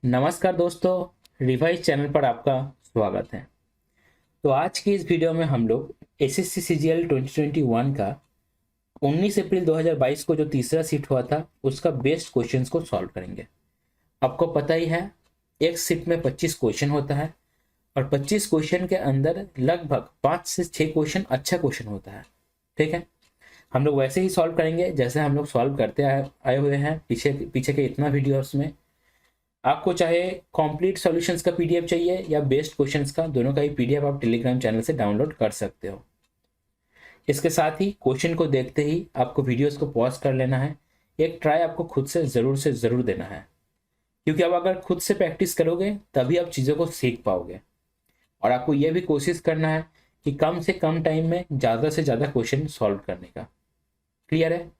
नमस्कार दोस्तों, revise channel पर आपका स्वागत है। तो आज की इस वीडियो में हम लोग एसएससी सीजीएल 2021 का 19 अप्रैल 2022 को जो तीसरा शिफ्ट हुआ था उसका बेस्ट क्वेश्चंस को सॉल्व करेंगे। आपको पता ही है, एक शिफ्ट में 25 क्वेश्चन होता है और 25 क्वेश्चन के अंदर लगभग 5 से 6 क्वेश्चन अच्छा क्वेश्चन होता है। ठीक है, हम लोग वैसे ही सॉल्व करेंगे जैसे हम लोग सॉल्व करते आए हुए हैं पीछे पीछे के इतना वीडियोस में। आपको चाहे कंप्लीट सॉल्यूशंस का पीडीएफ चाहिए या बेस्ट क्वेश्चंस का, दोनों का ही पीडीएफ आप टेलीग्राम चैनल से डाउनलोड कर सकते हो। इसके साथ ही क्वेश्चन को देखते ही आपको वीडियोस को पॉज कर लेना है। एक ट्राई आपको खुद से ज़रूर देना है, क्योंकि अब अगर खुद से प्रैक्टिस करोगे तभी आप चीज़ों को सीख पाओगे। और आपको यह भी कोशिश करना है कि कम से कम टाइम में ज़्यादा से ज़्यादा क्वेश्चन सॉल्व करने का। क्लियर है?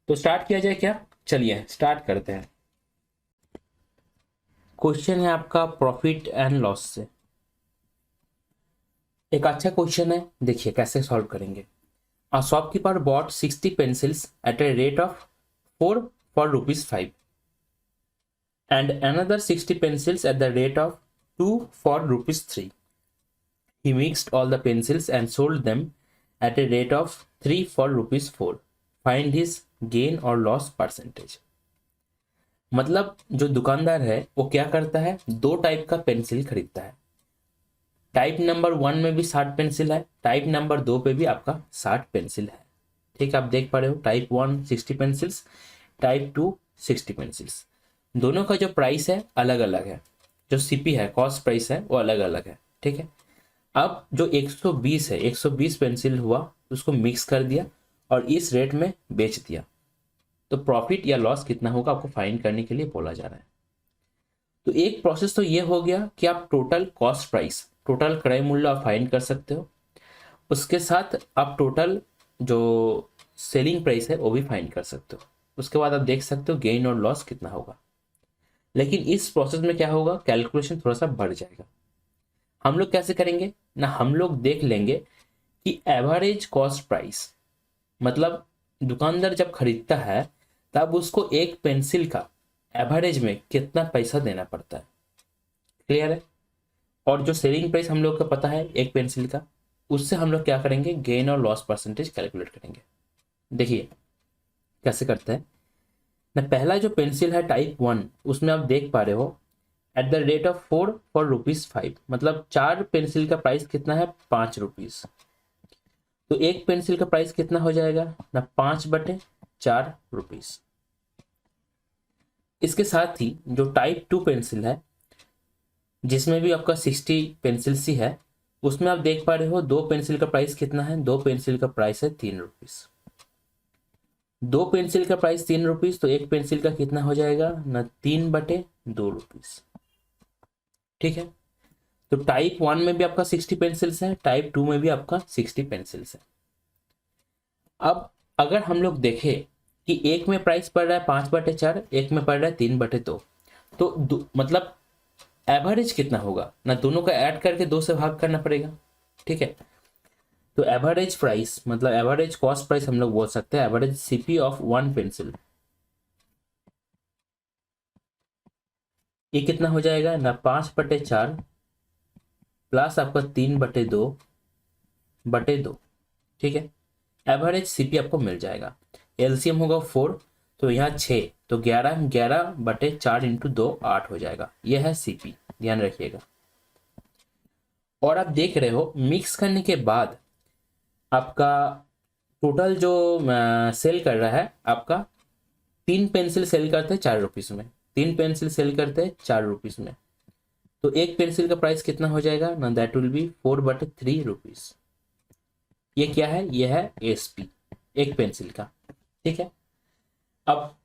तो स्टार्ट किया जाए क्या? चलिए स्टार्ट करते हैं। क्वेश्चन है आपका प्रॉफिट एंड लॉस से। एक अच्छा क्वेश्चन है, देखिए कैसे सॉल्व करेंगे। A shopkeeper bought 60 pencils at a rate of 4 for ₹5 and another 60 pencils at the rate of 2 for ₹3. He mixed all the pencils and sold them at a rate of 3 for ₹4. Find his gain or loss percentage. मतलब जो दुकानदार है वो क्या करता है, दो type का पेंसिल खरीदता है। टाइप नंबर 1 में भी 60 पेंसिल है, टाइप नंबर 2 पे भी आपका 60 पेंसिल है। ठीक है, आप देख पा रहे हो, टाइप 1 60 पेंसिल्स, टाइप 2 60 पेंसिल्स। दोनों का जो प्राइस है अलग अलग है, जो सीपी है, कॉस्ट प्राइस है, वो अलग अलग है। ठीक है, अब जो 120 है, 120 पेंसिल हुआ, उसको मिक्स कर दिया और इस रेट में बेच दिया, तो प्रॉफिट या लॉस कितना होगा आपको फाइंड करने के लिए बोला जा रहा है। तो एक प्रोसेस तो ये हो गया कि आप टोटल कॉस्ट प्राइस, टोटल क्रय मूल्य आप फाइंड कर सकते हो। उसके साथ आप टोटल जो सेलिंग प्राइस है वो भी फाइंड कर सकते हो। उसके बाद आप देख सकते हो गेन और लॉस कितना होगा। लेकिन इस प्रोसेस में क्या होगा, कैलकुलेशन थोड़ा सा बढ़ जाएगा। हम लोग कैसे करेंगे ना, हम लोग देख लेंगे कि एवरेज कॉस्ट प्राइस, मतलब दुकानदार जब खरीदता है तब उसको एक पेंसिल का एवरेज में कितना पैसा देना पड़ता है। क्लियर है? और जो सेलिंग प्राइस हम लोग को पता है एक पेंसिल का, उससे हम लोग क्या करेंगे, गेन और लॉस परसेंटेज कैलकुलेट करेंगे। देखिए कैसे करते हैं ना। पहला जो पेंसिल है टाइप 1, उसमें आप देख पा रहे हो at the rate of 4 for ₹5, मतलब 4 पेंसिल का प्राइस कितना है, ₹5। तो एक पेंसिल का प्राइस कितना हो जाएगा ना, 5/4 रुपीस। इसके साथ ही जो टाइप 2 पेंसिल है, जिसमें भी आपका 60 पेंसिल सी है, उसमें आप देख पा रहे हो दो पेंसिल का प्राइस कितना है, दो पेंसिल का प्राइस है ₹3। दो पेंसिल का प्राइस ₹3, तो एक पेंसिल का कितना हो जाएगा ना, 3/2 रुपीस। ठीक है, तो टाइप 1 में भी आपका 60 पेंसिल्स है, टाइप 2 में भी आपका 60 पेंसिल्स है। अब अगर हम लोग देखें कि एक में प्राइस पड़ रहा है 5/4, एक में पड़ रहा है 3/2, तो मतलब एवरेज कितना होगा ना, दोनों का ऐड करके 2 से भाग करना पड़ेगा। ठीक है, तो एवरेज प्राइस मतलब एवरेज कॉस्ट प्राइस हम लोग बोल सकते हैं, एवरेज सीपी ऑफ 1 पेंसिल, ये कितना हो जाएगा ना, 5/4 प्लस आपका 3/2/2। ठीक है, एवरेज सीपी आपको मिल जाएगा। एलसीएम होगा 4, तो यहाँ 6, तो 11/4 इंटू 2 8 हो जाएगा। यह है सीपी, ध्यान रखिएगा। और आप देख रहे हो मिक्स करने के बाद आपका टोटल जो सेल कर रहा है, आपका 3 पेंसिल सेल करते हैं 4 रुपीस में, 3 पेंसिल सेल करते हैं 4 रुपीस में, तो एक पेंसिल का प्राइस कितना हो जाएगा ना, दैट विल बी 4/3 रुपीस। ये क्या है, ये है एसपी एक पेंसिल का। ठीक है, अब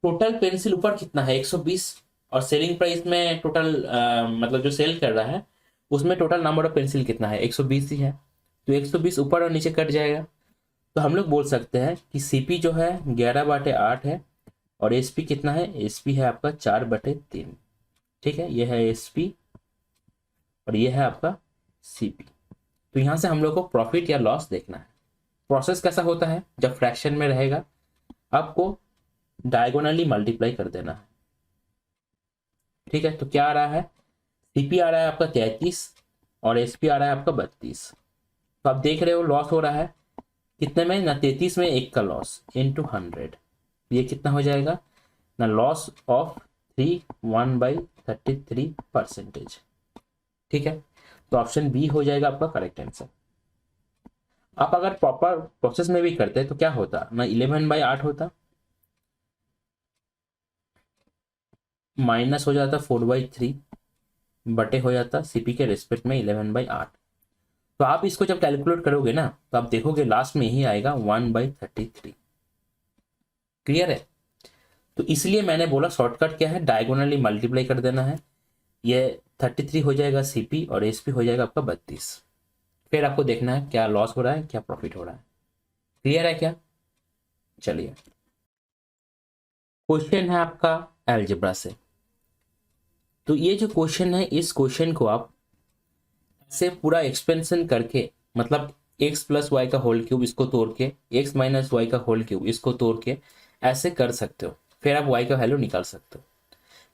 टोटल पेंसिल ऊपर कितना है, 120, और सेलिंग प्राइस में टोटल मतलब जो सेल कर रहा है उसमें टोटल नंबर ऑफ पेंसिल कितना है, 120 ही है, तो 120 ऊपर और नीचे कट जाएगा। तो हम लोग बोल सकते हैं कि सीपी जो है 11/8 है, और एसपी कितना है, एसपी है आपका 4/3। ठीक है, ये है एसपी और ये है आपका सीपी। तो यहाँ से हम लोग को प्रॉफिट या लॉस देखना है। प्रोसेस कैसा होता है, जब फ्रैक्शन में रहेगा आपको डायगोनली मल्टीप्लाई कर देना है। ठीक है, तो क्या आ रहा है, सीपी आ रहा है आपका 33 और एसपी आ रहा है आपका 32। तो आप देख रहे हो लॉस हो रहा है कितने में ना, 33 में 1 का लॉस इंटू 100, ये कितना हो जाएगा ना, लॉस ऑफ 1/33%। ठीक है, तो ऑप्शन बी हो जाएगा आपका करेक्ट आंसर। आप अगर प्रॉपर प्रोसेस में भी करते तो क्या होता ना, 11/8 होता, माइनस हो जाता 4/3 बटे हो जाता सीपी के रिस्पेक्ट में 11/8। तो आप इसको जब कैलकुलेट करोगे ना तो आप देखोगे लास्ट में ही आएगा 1/33। क्लियर है, तो इसलिए मैंने बोला शॉर्टकट क्या है, डायगोनली मल्टीप्लाई कर देना है, ये 33 हो जाएगा सीपी और एसपी हो जाएगा आपका 32। फिर आपको देखना है क्या लॉस हो रहा है क्या प्रॉफिट हो रहा है। क्लियर है क्या, चलिए क्वेश्चन है आपका अलजेब्रा से। तो ये जो क्वेश्चन है इस क्वेश्चन को आप से पूरा एक्सपेंशन करके, मतलब x प्लस वाई का होल क्यूब इसको तोड़ के, x माइनस वाई का होल क्यूब इसको तोड़ के ऐसे कर सकते हो, फिर आप y का वैल्यू निकाल सकते हो।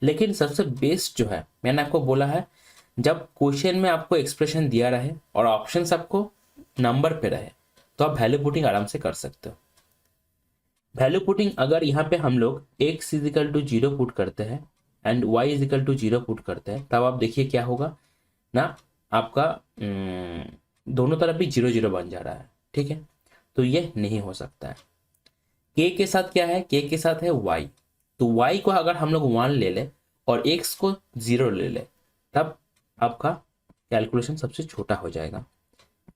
लेकिन सबसे बेस्ट जो है, मैंने आपको बोला है, जब क्वेश्चन में आपको एक्सप्रेशन दिया रहे और ऑप्शंस आपको नंबर पे रहे तो आप वैल्यू पुटिंग आराम से कर सकते हो। वैल्यू पुटिंग अगर यहाँ पे हम लोग x इजिकल टू 0 पुट करते हैं and y equal to 0 put करते हैं, तब आप देखिए क्या होगा ना, आपका दोनों तरफ भी 0 0 बन जा रहा है। ठीक है, तो ये नहीं हो सकता है। k के साथ क्या है, k के साथ है y, तो y को अगर हम लोग 1 ले ले और x को 0 ले ले तब आपका कैलकुलेशन सबसे छोटा हो जाएगा।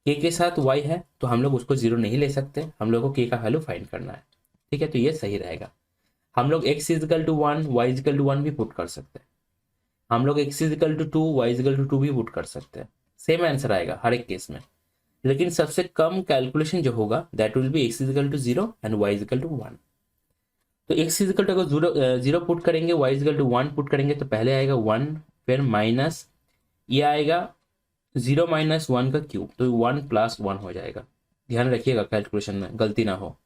k के साथ y है तो हम लोग उसको 0 नहीं ले सकते, हम लोग को k का वैल्यू फाइंड करना है। ठीक है, तो ये सही रहेगा। हम लोग x equal to 1 y equal to 1 भी पुट कर सकते हैं, हम लोग x equal to 2 y equal to 2 भी पुट कर सकते हैं, सेम आंसर आएगा हर एक केस में। लेकिन सबसे कम कैलकुलेशन जो होगा that will be x equal to 0 and y equal to 1। तो x इजिकल टू अगर 0 पुट करेंगे, y इजिकल टू 1 पुट करेंगे, तो पहले आएगा 1, फिर माइनस ये आएगा 0 माइनस 1 का क्यूब, तो 1 प्लस 1 हो जाएगा। ध्यान रखिएगा कैलकुलेशन में गलती ना हो।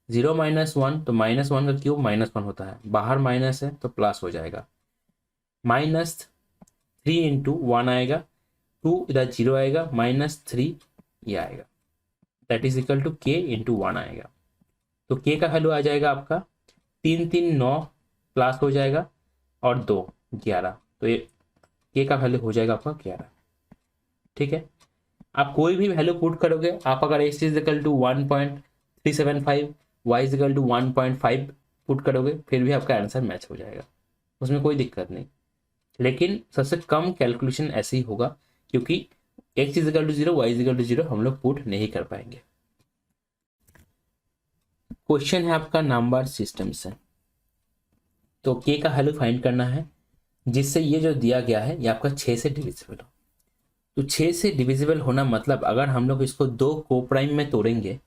0 माइनस 1 तो माइनस 1 का क्यूब -1 होता है, बाहर माइनस है तो प्लस हो जाएगा, -3 इंटू 1 आएगा, 2 इधर 0 आएगा, -3 ये आएगा, that is equal to k into 1 आएगा। तो k का वैल्यू आ जाएगा आपका 3 3 9 प्लस हो जाएगा और 2 11, तो ये k का वैल्यू हो जाएगा आपका 11। ठीक है, आप कोई भी वैल्यू पुट करोगे, आप अगर x is equal to 1.375 y is equal to 1.5 put करोगे फिर भी आपका आंसर मैच हो जाएगा, उसमें कोई दिक्कत नहीं। लेकिन सबसे कम कैलकुलेशन ऐसे ही होगा क्योंकि x equal to 0 y equal to 0 हम लोग पुट नहीं कर पाएंगे। क्वेश्चन है आपका नंबर सिस्टम से, तो k का वैल्यू फाइंड करना है जिससे ये जो दिया गया है ये आपका 6 से डिविजिबल हो। तो 6 से डिविजिबल होना मतलब अगर हम लोग इसको 2 को प्राइम में तोड़ेंगे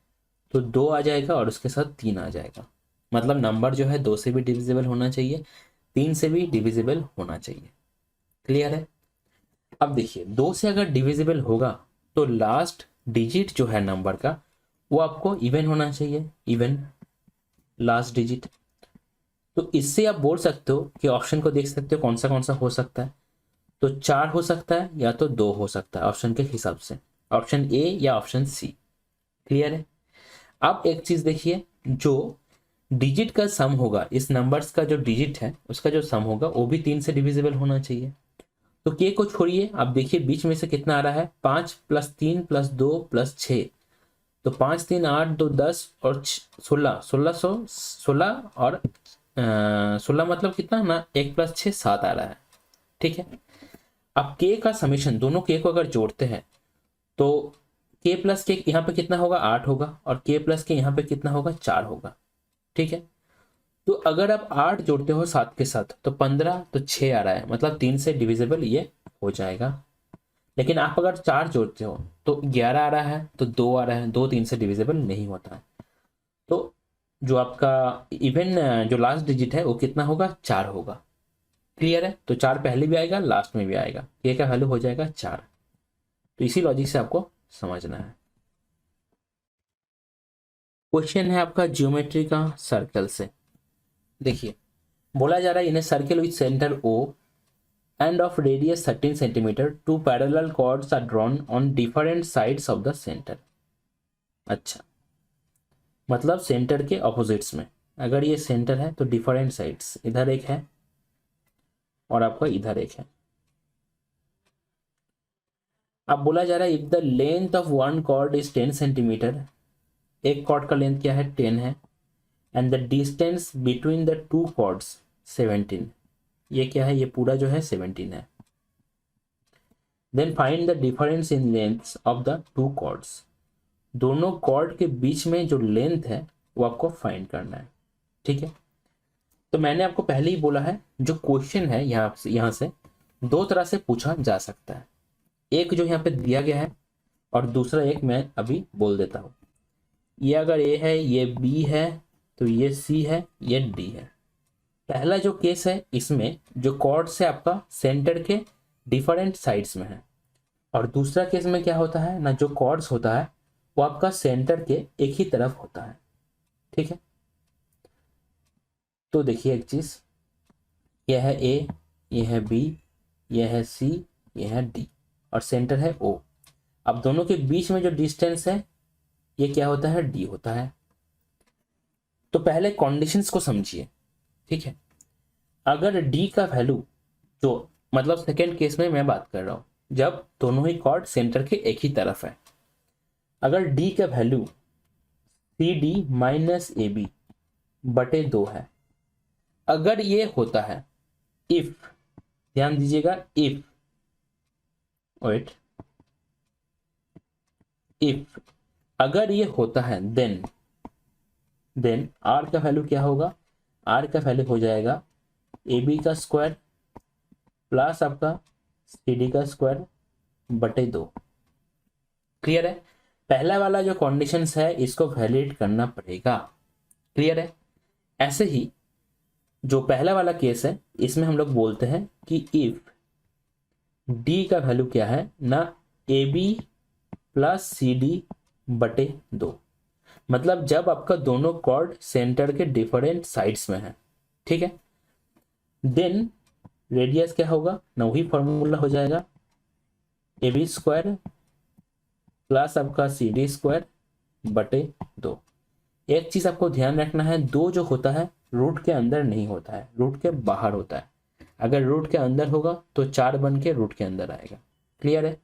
तो 2 आ जाएगा और उसके साथ 3 आ जाएगा, मतलब नंबर जो है 2 से भी डिविजिबल होना चाहिए, 3 से भी डिविजिबल होना चाहिए। क्लियर है, अब देखिए 2 से अगर डिविजिबल होगा तो लास्ट डिजिट जो है नंबर का वो आपको इवन होना चाहिए, इवन लास्ट डिजिट। तो इससे आप बोल सकते हो कि ऑप्शन को देख सकते हो कौन सा हो सकता है, तो 4 हो सकता है या तो 2 हो सकता है ऑप्शन के हिसाब से, ऑप्शन ए या ऑप्शन सी। क्लियर है, अब एक चीज देखिए, जो डिजिट का सम होगा, इस नंबर्स का जो डिजिट है उसका जो सम होगा वो भी 3 से डिविजिबल होना चाहिए। तो k को छोड़िए, आप देखिए बीच में से कितना आ रहा है, 5 + 3 + 2 + 6, तो 5 3 8 2 10 और 16, 1616 और 16 मतलब कितना ना, 1 + 6 7 आ रहा है। ठीक है, अब k का समेशन, दोनों k को अगर जोड़ते हैं तो k + k यहाँ पे कितना होगा 8 होगा और k + k यहाँ पे कितना होगा 4 होगा। ठीक है, तो अगर आप 8 जोड़ते हो 7 के साथ तो 15, तो 6 आ रहा है, मतलब 3 से डिविजिबल ये हो जाएगा। लेकिन आप अगर 4 जोड़ते हो तो 11 आ रहा है, तो 2 आ रहा है, 2 3 से डिविजिबल नहीं होता है। तो जो आपका इवन जो लास्ट डिजिट है वो कितना होगा 4 होगा। क्लियर है, तो 4 पहले भी आएगा लास्ट में भी आएगा, ये का वैल्यू हो जाएगा 4। तो इसी लॉजिक से आपको समझना है। क्वेश्चन है आपका ज्योमेट्री का सर्कल से। देखिए बोला जा रहा है in a circle with centre O and of radius 13 centimeter, two parallel chords are drawn on different sides of the center. अच्छा, मतलब सेंटर के ऑपोजिट्स में, अगर ये सेंटर है तो डिफरेंट साइड्स, इधर एक है और आपका इधर एक है। अब बोला जा रहा है if the length of one chord is 10 centimetre, एक कॉर्ड का लेंथ क्या है 10 है, and the distance between the two chords 17, ये क्या है, ये पूरा जो है 17 है। Then find the difference in length of the two chords, दोनों कॉर्ड के बीच में जो लेंथ है वो आपको फाइंड करना है। ठीक है, तो मैंने आपको पहले ही बोला है जो क्वेश्चन है यहाँ से दो तरह से पूछा जा सकता है, एक जो यहाँ पे दिया गया है और दूसरा एक मैं अभी बोल देता हूँ। ये अगर ए है, ये बी है, तो ये सी है, ये डी है। पहला जो केस है इसमें जो कॉर्ड्स है आपका सेंटर के डिफरेंट साइड्स में है, और दूसरा केस में क्या होता है ना, जो कॉर्ड्स होता है वो आपका सेंटर के एक ही तरफ होता है। ठीक है, तो देखिए एक चीज, यह है ए, यह है बी, यह है सी, यह है डी, और सेंटर है ओ। अब दोनों के बीच में जो डिस्टेंस है ये क्या होता है, डी होता है। तो पहले कंडीशंस को समझिए। ठीक है, अगर डी का वैल्यू, जो मतलब सेकेंड केस में मैं बात कर रहा हूं, जब दोनों ही कॉर्ड सेंटर के एक ही तरफ है, अगर डी का value C D minus A B बटे 2 है, अगर ये होता है, इफ, ध्यान दीजिएगा, इफ, वेट, इफ अगर ये होता है देन आर का वैल्यू क्या होगा, आर का वैल्यू हो जाएगा ए बी का स्क्वायर प्लस आपका सी डी का स्क्वायर बटे 2। क्लियर है, पहला वाला जो कंडीशंस है इसको वैलिडेट करना पड़ेगा। क्लियर है, ऐसे ही जो पहला वाला केस है इसमें हम लोग बोलते हैं कि इफ डी का वैल्यू क्या है ना, A B plus C D बटे 2, मतलब जब आपका दोनों कॉर्ड सेंटर के डिफरेंट साइड्स में है। ठीक है, देन रेडियस क्या होगा ना, वही फॉर्मूला हो जाएगा, ए बी स्क्वायर प्लस आपका सी डी स्क्वायर बटे 2। एक चीज आपको ध्यान रखना है, 2 जो होता है रूट के अंदर नहीं होता है, रूट के बाहर होता है। अगर रूट के अंदर होगा तो 4 बन के रूट के अंदर आएगा। क्लियर है,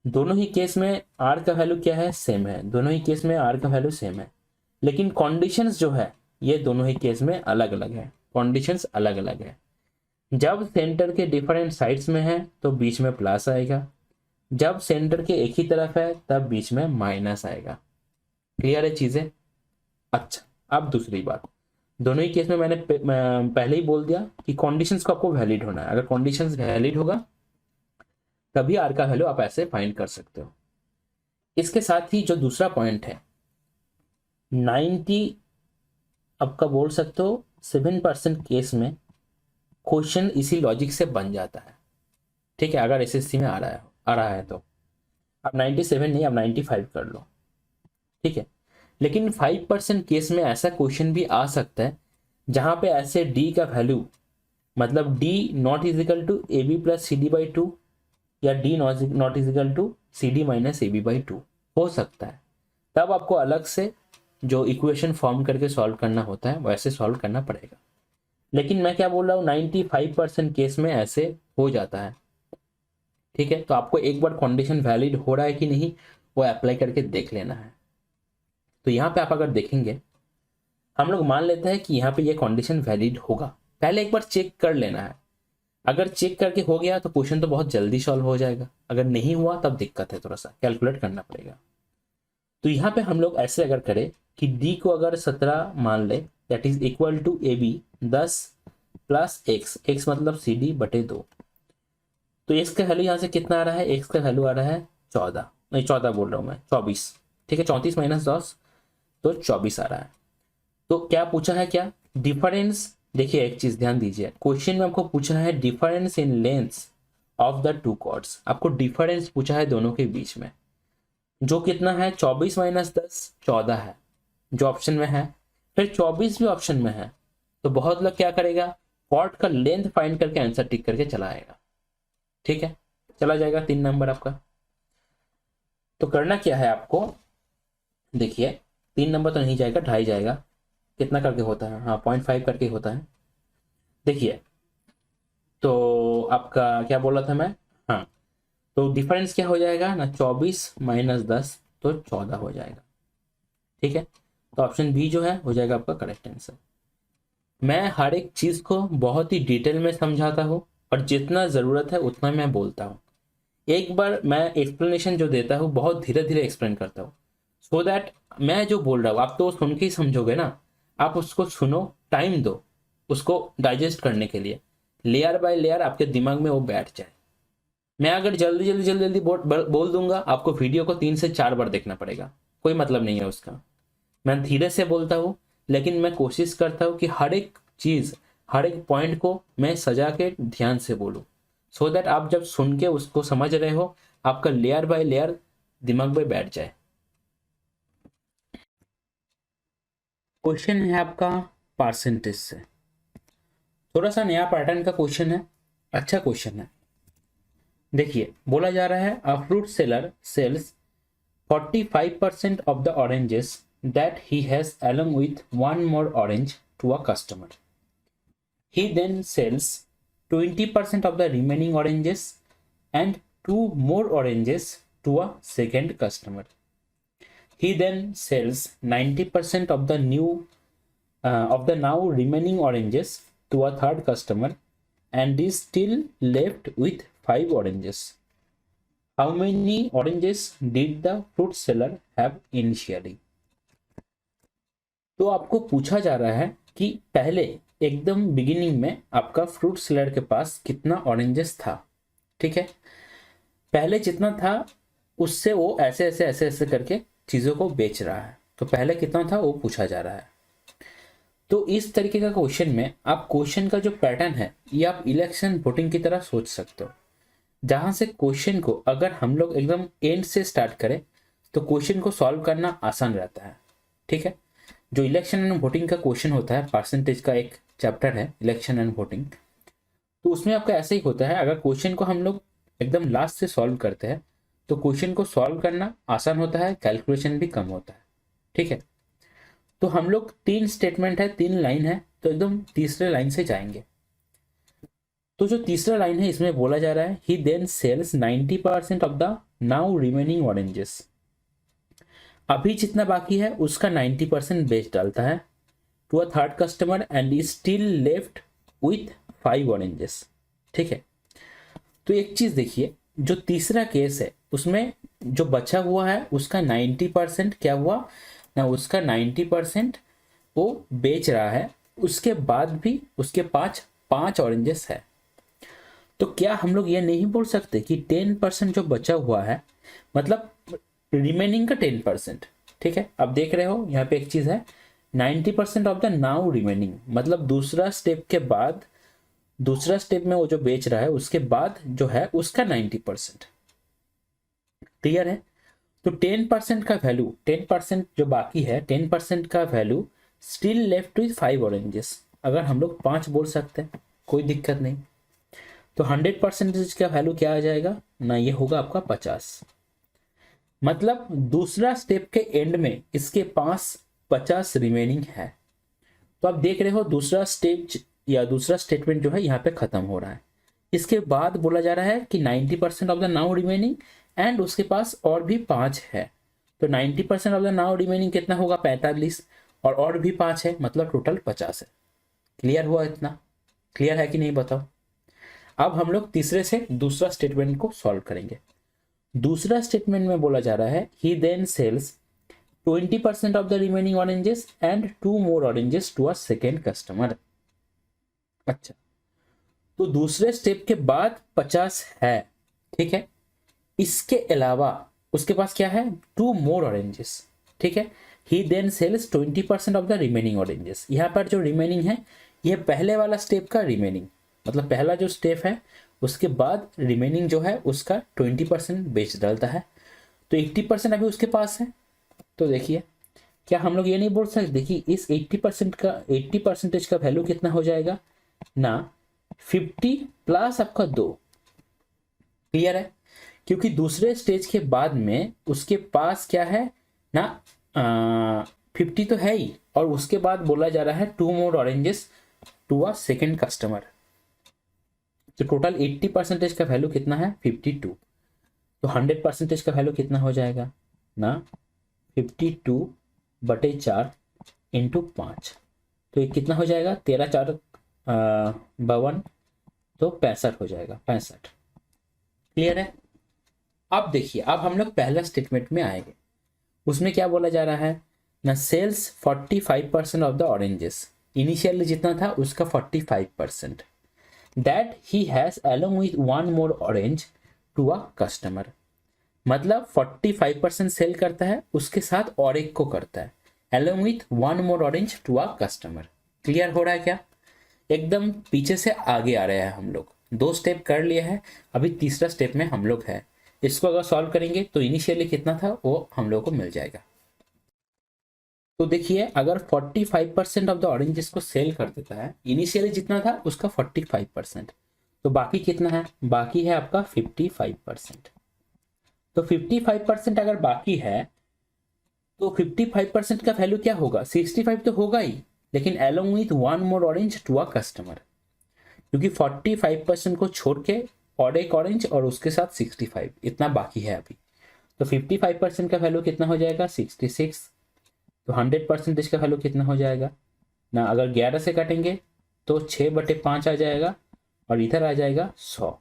दोनों ही केस में आर का वैल्यू क्या है, सेम है, दोनों ही केस में आर का वैल्यू सेम है, लेकिन कंडीशंस जो है ये दोनों ही केस में अलग अलग है, कंडीशंस अलग अलग है। जब सेंटर के डिफरेंट साइड्स में है तो बीच में प्लस आएगा, जब सेंटर के एक ही तरफ है तब बीच में माइनस आएगा। क्लियर है चीजें। अच्छा, अब दूसरी बात, दोनों ही केस में मैंने पहले ही बोल दिया कि कंडीशंस को आपको वैलिड होना है, अगर कंडीशंस वैलिड होगा तभी आर का वैल्यू आप ऐसे फाइंड कर सकते हो। इसके साथ ही जो दूसरा पॉइंट है 90, आपका बोल सकते हो 7% केस में क्वेश्चन इसी लॉजिक से बन जाता है। ठीक है, अगर एसएससी में आ रहा है तो अब 97 नहीं, अब 95 कर लो। ठीक है, लेकिन 5% केस में ऐसा क्वेश्चन भी आ सकता है जहां पे ऐसे डी का वैल्यू, मतलब D not is equal to A B plus C D by 2 या D not is equal to C D minus A B by 2 हो सकता है। तब आपको अलग से जो इक्वेशन फॉर्म करके सॉल्व करना होता है वैसे सॉल्व करना पड़ेगा। लेकिन मैं क्या बोल रहा हूँ, 95% केस में ऐसे हो जाता है। ठीक है, तो आपको एक बार कंडीशन वैलिड हो रहा है कि नहीं वो अप्लाई करके देख लेना है। तो यहाँ पे आप अगर देखेंगे, हम लोग मान लेते हैं कि यहाँ पे ये कंडीशन वैलिड होगा, पहले एक बार चेक कर लेना है। अगर चेक करके हो गया तो क्वेश्चन तो बहुत जल्दी सॉल्व हो जाएगा, अगर नहीं हुआ तब दिक्कत है, थोड़ा सा कैलकुलेट करना पड़ेगा। तो यहाँ पे हम लोग ऐसे अगर करें कि डी को अगर 17 मान ले, that is equal to A B 10 plus X मतलब सी डी बटे 2, तो एक्स का वैल्यू यहाँ से कितना आ रहा है, एक्स का वैल्यू आ रहा है 14, नहीं 14 बोल रहा हूँ मैं, 24। ठीक है, 34 माइनस 10 तो 24 आ रहा है। तो क्या पूछा है, क्या डिफरेंस, देखिए एक चीज ध्यान दीजिए, क्वेश्चन में आपको पूछा है difference in length of the two chords, आपको डिफरेंस पूछा है दोनों के बीच में, जो कितना है 24 माइनस 10 14 है जो ऑप्शन में है, फिर 24 भी ऑप्शन में है। तो बहुत लोग क्या करेगा, पॉट का लेंथ फाइंड करके आंसर टिक करके चला आएगा। ठीक है, चला जाएगा 3 नंबर आपका। तो करना क्या है आपको, देखिए 3 नंबर तो नहीं जाएगा, 2.5 जाएगा। कितना करके होता है, हाँ 0.5 करके होता है। देखिए तो आपका क्या बोला था मैं, हाँ तो डिफरेंस क्या हो जाएगा ना, 24 माइनस 10 तो 14 हो जाएगा। ठीक है, तो ऑप्शन बी जो है हो जाएगा आपका करेक्ट आंसर। मैं हर एक चीज को बहुत ही डिटेल में समझाता हूँ और जितना जरूरत है उतना मैं बोलता हूँ। एक बार मैं एक्सप्लेनेशन जो देता हूँ बहुत धीरे धीरे एक्सप्लेन करता हूँ, सो दैट मैं जो बोल रहा हूँ आप तो सुन के ही समझोगे ना। आप उसको सुनो, टाइम दो उसको डाइजेस्ट करने के लिए, लेयर बाय लेयर आपके दिमाग में वो बैठ जाए। मैं अगर जल्दी जल्दी जल्दी जल्दी बोल दूंगा, आपको वीडियो को 3 से 4 बार देखना पड़ेगा, कोई मतलब नहीं है उसका। मैं धीरे से बोलता हूँ, लेकिन मैं कोशिश करता हूँ कि हर एक चीज, हर एक पॉइंट को मैं सजा के ध्यान से बोलूँ, सो दैट आप जब सुन के उसको समझ रहे हो, आपका लेयर बाय लेयर दिमाग में बैठ जाए। क्वेश्चन है आपका परसेंटेज से, थोड़ा सा नया पैटर्न का क्वेश्चन है, अच्छा क्वेश्चन है। देखिए बोला जा रहा है, a fruit seller sales 45% of the oranges that he has along with one more orange to a customer. He then sells 20% of the remaining oranges and 2 more oranges to a second customer. He then sells 90% of the of the now remaining oranges to a third customer and is still left with 5 oranges. How many oranges did the fruit seller have initially? तो आपको पूछा जा रहा है कि पहले एकदम beginning में आपका फ्रूट सेलर के पास कितना ऑरेंजेस था। ठीक है, पहले जितना था उससे वो ऐसे ऐसे ऐसे ऐसे करके चीज़ों को बेच रहा है, तो पहले कितना था वो पूछा जा रहा है। तो इस तरीके का क्वेश्चन में आप क्वेश्चन का जो पैटर्न है ये आप इलेक्शन वोटिंग की तरह सोच सकते हो, जहां से क्वेश्चन को अगर हम लोग एकदम एंड से स्टार्ट करें तो क्वेश्चन को सॉल्व करना आसान रहता है। ठीक है, जो इलेक्शन एंड वोटिंग का क्वेश्चन होता है, परसेंटेज का एक चैप्टर है इलेक्शन एंड वोटिंग, तो उसमें आपका ऐसे ही होता है। अगर क्वेश्चन को हम लोग एकदम लास्ट से सॉल्व करते हैं तो क्वेश्चन को सॉल्व करना आसान होता है, कैलकुलेशन भी कम होता है। ठीक है, तो हम लोग 3 स्टेटमेंट है, 3 लाइन है, तो एकदम तीसरे लाइन से जाएंगे। तो जो तीसरा लाइन है इसमें बोला जा रहा है, he then sells 90% of the now remaining oranges. अभी जितना बाकी है उसका 90% बेच डालता है to a third customer and is still left with 5 oranges. ठीक है, तो एक चीज देखिए, जो तीसरा केस है उसमें जो बचा हुआ है उसका 90% क्या हुआ ना, उसका 90% वो बेच रहा है, उसके बाद भी उसके पास 5 ऑरेंजेस है। तो क्या हम लोग ये नहीं बोल सकते कि 10% जो बचा हुआ है मतलब रिमेनिंग का 10%। ठीक है, अब देख रहे हो यहाँ पे एक चीज है, 90% ऑफ द नाउ रिमेनिंग, मतलब दूसरा स्टेप के बाद, दूसरा स्टेप में वो जो बेच रहा है उसके बाद जो है उसका 90%। क्लियर है, तो 10% का वैल्यू, 10% जो बाकी है 10% का value still left with 5 oranges. अगर हम लोग 5 बोल सकते हैं कोई दिक्कत नहीं, तो 100% का वैल्यू क्या आ जाएगा ना, ये होगा आपका 50। मतलब दूसरा स्टेप के एंड में इसके पास 50 रिमेनिंग है। तो आप देख रहे हो दूसरा स्टेज या दूसरा स्टेटमेंट जो है यहाँ पे खत्म हो रहा है। इसके बाद बोला जा रहा है कि 90% of the now remaining and उसके पास और भी 5 है। तो 90% ऑफ द नाउ रिमेनिंग कितना होगा, 45, और भी 5 है, मतलब टोटल 50 है। क्लियर हुआ इतना? क्लियर है कि नहीं बताओ। अब हम लोग तीसरे से दूसरा स्टेटमेंट को सॉल्व करेंगे। दूसरा स्टेटमेंट में बोला जा रहा है, he then sells 20% of the remaining oranges and 2 more oranges to a second customer. अच्छा, तो दूसरे स्टेप के बाद 50 है। ठीक है, इसके अलावा उसके पास क्या है, 2 मोर ऑरेंजेस। ठीक है, he then sells 20% of the remaining oranges. यहाँ पर जो रिमेनिंग है ये पहले वाला स्टेप का रिमेनिंग, मतलब पहला जो स्टेप है उसके बाद रिमेनिंग जो है उसका 20% बेच डालता है, तो 80% अभी उसके पास है। तो देखिए, क्या हम लोग ये नहीं बोल सकते कि इस 80% का 80% का वैल्यू कितना हो जाएगा ना 50 प्लस आपका 2। क्लियर है? क्योंकि दूसरे स्टेज के बाद में उसके पास क्या है ना, 50 तो है ही, और उसके बाद बोला जा रहा है 2 more oranges to a second customer. तो टोटल 80% का वैल्यू कितना है? 52। तो 100% का वैल्यू कितना हो जाएगा ना, 52/4 इंटू 5। तो ये कितना हो जाएगा? 13×4 = 52, तो 65 हो जाएगा, 65। क्लियर है? अब देखिए, अब हम लोग पहला स्टेटमेंट में आएंगे। उसमें क्या बोला जा रहा है ना, sells 45% of the oranges. Initially जितना था उसका 45%, दैट ही has along with 1 more orange to a customer. मतलब 45% सेल करता है, उसके साथ और एक को करता है, along with 1 more orange to a customer. Clear हो रहा है क्या? एकदम पीछे से आगे आ रहे हैं हम लोग। 2 स्टेप कर लिए हैं, अभी तीसरा स्टेप में हम लोग है। इसको अगर सॉल्व करेंगे तो इनिशियली कितना था वो हम लोग को मिल जाएगा। तो देखिए, अगर 45% ऑफ द ऑरेंजेस को सेल कर देता है, इनिशियली जितना था उसका 45%, तो बाकी कितना है? बाकी है आपका 55%। तो 55% अगर बाकी है तो 55% का वैल्यू क्या होगा? 65 तो होगा ही, लेकिन along with 1 more orange to a customer, क्योंकि 45% को छोड़ के और एक ऑरेंज और उसके साथ 65, इतना बाकी है अभी। तो 55% का वैल्यू कितना हो जाएगा? 66। तो 100% का वैल्यू कितना हो जाएगा ना, अगर 11 से काटेंगे तो 6/5 आ जाएगा, और इधर आ जाएगा 100।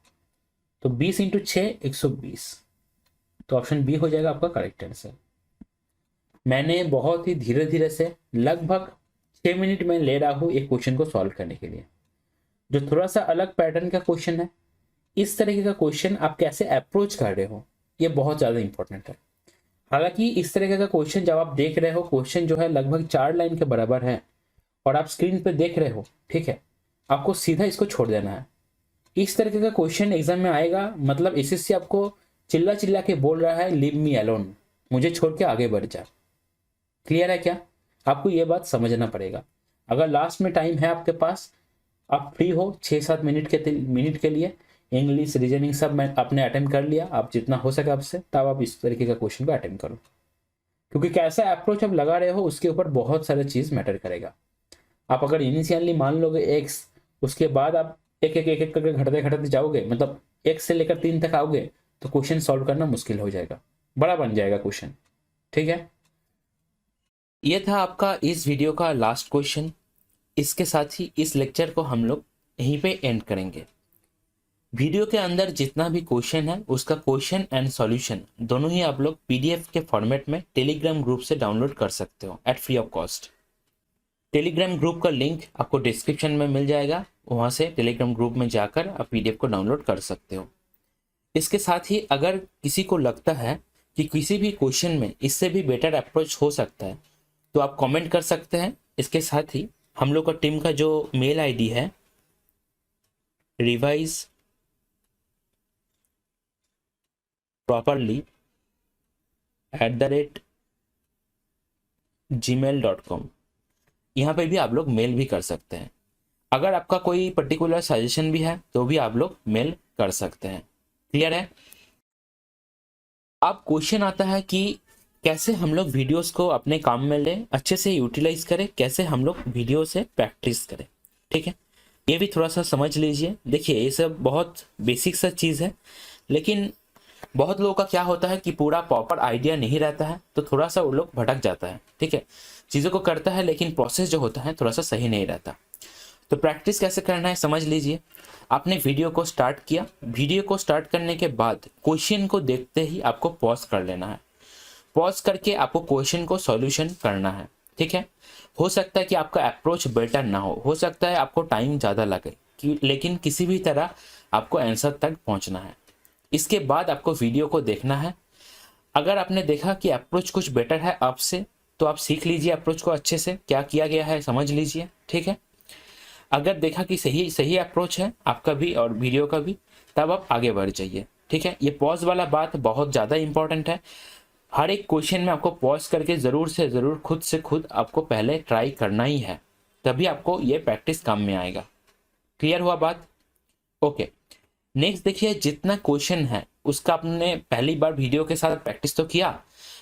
तो 20 × 6 120। तो ऑप्शन बी हो जाएगा आपका करेक्ट आंसर। मैंने बहुत ही धीरे धीरे से लगभग 6 मिनट में ले रहा हूँ एक क्वेश्चन को सॉल्व करने के लिए, जो थोड़ा सा अलग पैटर्न का क्वेश्चन है। इस तरीके का क्वेश्चन आप कैसे अप्रोच कर रहे हो, ये बहुत ज़्यादा इंपॉर्टेंट है। हालांकि इस तरीके का क्वेश्चन जब आप देख रहे हो, क्वेश्चन जो है लगभग 4 लाइन के बराबर है, और आप स्क्रीन पे देख रहे हो, ठीक है, आपको सीधा इसको छोड़ देना है। इस तरीके का क्वेश्चन एग्जाम में आएगा, मतलब एसएससी आपको चिल्ला चिल्ला के बोल रहा है, लीव मी अलोन, मुझे छोड़ के आगे बढ़ जा। क्लियर है क्या? आपको ये बात समझना पड़ेगा। अगर लास्ट में टाइम है आपके पास, आप फ्री हो 6-7 मिनट के लिए, इंग्लिश रीजनिंग सब मैं आपने अटेम्प्ट कर लिया, आप जितना हो सके आपसे, तब आप इस तरीके का क्वेश्चन को अटेम्प्ट करो, क्योंकि कैसा अप्रोच आप लगा रहे हो उसके ऊपर बहुत सारे चीज़ मैटर करेगा। आप अगर इनिशियली मान लोगे एक्स, उसके बाद आप एक एक करके घटते घटते जाओगे, मतलब एक से लेकर 3 तक आओगे, तो क्वेश्चन सॉल्व करना मुश्किल हो जाएगा, बड़ा बन जाएगा क्वेश्चन। ठीक है, ये था आपका इस वीडियो का लास्ट क्वेश्चन। इसके साथ ही इस लेक्चर को हम लोग यहीं पे एंड करेंगे। वीडियो के अंदर जितना भी क्वेश्चन है उसका क्वेश्चन एंड सॉल्यूशन दोनों ही आप लोग पीडीएफ के फॉर्मेट में टेलीग्राम ग्रुप से डाउनलोड कर सकते हो at free of cost. Telegram group का लिंक आपको डिस्क्रिप्शन में मिल जाएगा, वहाँ से टेलीग्राम ग्रुप में जाकर आप पीडीएफ को डाउनलोड कर सकते हो। इसके साथ ही अगर किसी को लगता है कि किसी भी क्वेश्चन में इससे भी बेटर अप्रोच हो सकता है, तो आप कमेंट कर सकते हैं। इसके साथ ही हम लोग का टीम का जो मेल आईडी है रिवाइज properly@gmail.com, यहाँ पे भी आप लोग मेल भी कर सकते हैं। अगर आपका कोई पर्टिकुलर सजेशन भी है तो भी आप लोग मेल कर सकते हैं। क्लियर है? अब क्वेश्चन आता है कि कैसे हम लोग वीडियोस को अपने काम में लें, अच्छे से यूटिलाइज करें, कैसे हम लोग वीडियो से प्रैक्टिस करें। ठीक है, ये भी थोड़ा सा समझ लीजिए। देखिए, ये सब बहुत बेसिक सा चीज़ है, लेकिन बहुत लोगों का क्या होता है कि पूरा प्रॉपर आइडिया नहीं रहता है, तो थोड़ा सा वो लोग भटक जाता है। ठीक है, चीज़ों को करता है लेकिन प्रोसेस जो होता है थोड़ा सा सही नहीं रहता। तो प्रैक्टिस कैसे करना है समझ लीजिए। आपने वीडियो को स्टार्ट किया, वीडियो को स्टार्ट करने के बाद क्वेश्चन को देखते ही आपको पॉज कर लेना है। पॉज करके आपको क्वेश्चन को सॉल्यूशन करना है। ठीक है, हो सकता है कि आपका अप्रोच बेटर ना हो सकता है आपको टाइम ज़्यादा लगे, लेकिन किसी भी तरह आपको आंसर तक पहुंचना है। इसके बाद आपको वीडियो को देखना है। अगर आपने देखा कि अप्रोच कुछ बेटर है आपसे, तो आप सीख लीजिए अप्रोच को अच्छे से, क्या किया गया है समझ लीजिए। ठीक है, अगर देखा कि सही अप्रोच है आपका भी और वीडियो का भी, तब आप आगे बढ़ जाइए। ठीक है, ये पॉज वाला बात बहुत ज़्यादा इंपॉर्टेंट है। हर एक क्वेश्चन में आपको पॉज करके ज़रूर से ज़रूर खुद आपको पहले ट्राई करना ही है, तभी आपको ये प्रैक्टिस काम में आएगा। क्लियर हुआ बात? ओके, नेक्स्ट देखिए, जितना क्वेश्चन है उसका आपने पहली बार वीडियो के साथ प्रैक्टिस तो किया,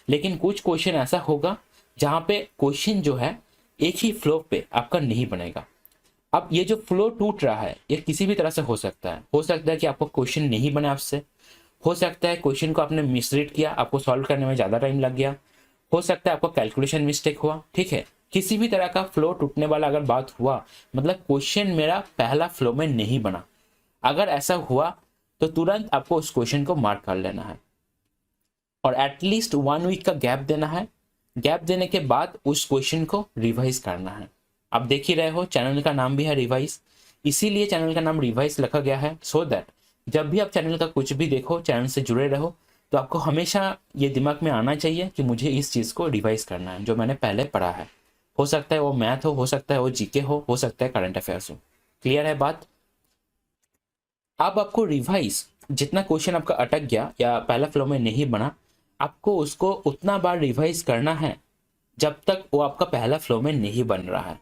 लेकिन कुछ क्वेश्चन ऐसा होगा जहाँ पे क्वेश्चन जो है एक ही फ्लो पे आपका नहीं बनेगा। अब ये जो फ्लो टूट रहा है ये किसी भी तरह से हो सकता है। हो सकता है कि आपको क्वेश्चन नहीं बने आपसे, हो सकता है क्वेश्चन को आपने मिसरीड किया, आपको सॉल्व करने में ज़्यादा टाइम लग गया, हो सकता है आपको कैलकुलेशन मिस्टेक हुआ, ठीक है। किसी भी तरह का फ्लो टूटने वाला अगर बात हुआ, मतलब क्वेश्चन मेरा पहला फ्लो में नहीं बना, अगर ऐसा हुआ तो तुरंत आपको उस क्वेश्चन को मार्क कर लेना है और एटलीस्ट 1 वीक का गैप देना है। गैप देने के बाद उस क्वेश्चन को रिवाइज करना है। आप देख ही रहे हो चैनल का नाम भी है रिवाइज, इसीलिए चैनल का नाम रिवाइज रखा गया है, सो दैट जब भी आप चैनल का कुछ भी देखो, चैनल से जुड़े रहो, तो आपको हमेशा ये दिमाग में आना चाहिए कि मुझे इस चीज़ को रिवाइज करना है जो मैंने पहले पढ़ा है। हो सकता है वो मैथ हो सकता है वो जीके हो सकता है करंट अफेयर्स हो। क्लियर है बात? अब आपको रिवाइज, जितना क्वेश्चन आपका अटक गया या पहला फ्लो में नहीं बना, आपको उसको उतना बार रिवाइज करना है जब तक वो आपका पहला फ्लो में नहीं बन रहा है।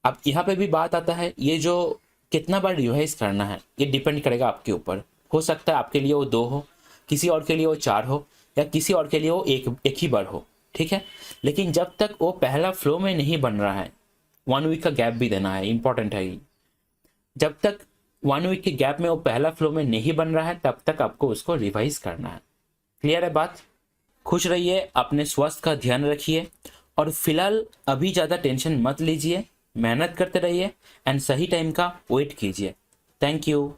अब यहाँ पे भी बात आता है, ये जो कितना बार रिवाइज करना है ये डिपेंड करेगा आपके ऊपर। हो सकता है आपके लिए वो 2 हो, किसी और के लिए वो 4 हो, या किसी और के लिए वो एक ही बार हो, ठीक है। लेकिन जब तक वो पहला फ्लो में नहीं बन रहा है, 1 वीक का गैप भी देना है, इंपॉर्टेंट है ये। जब तक 1 वीक के गैप में वो पहला फ्लो में नहीं बन रहा है तब तक आपको उसको रिवाइज करना है। क्लियर है बात? खुश रहिए, अपने स्वास्थ्य का ध्यान रखिए और फिलहाल अभी ज़्यादा टेंशन मत लीजिए, मेहनत करते रहिए एंड सही टाइम का वेट कीजिए। Thank you.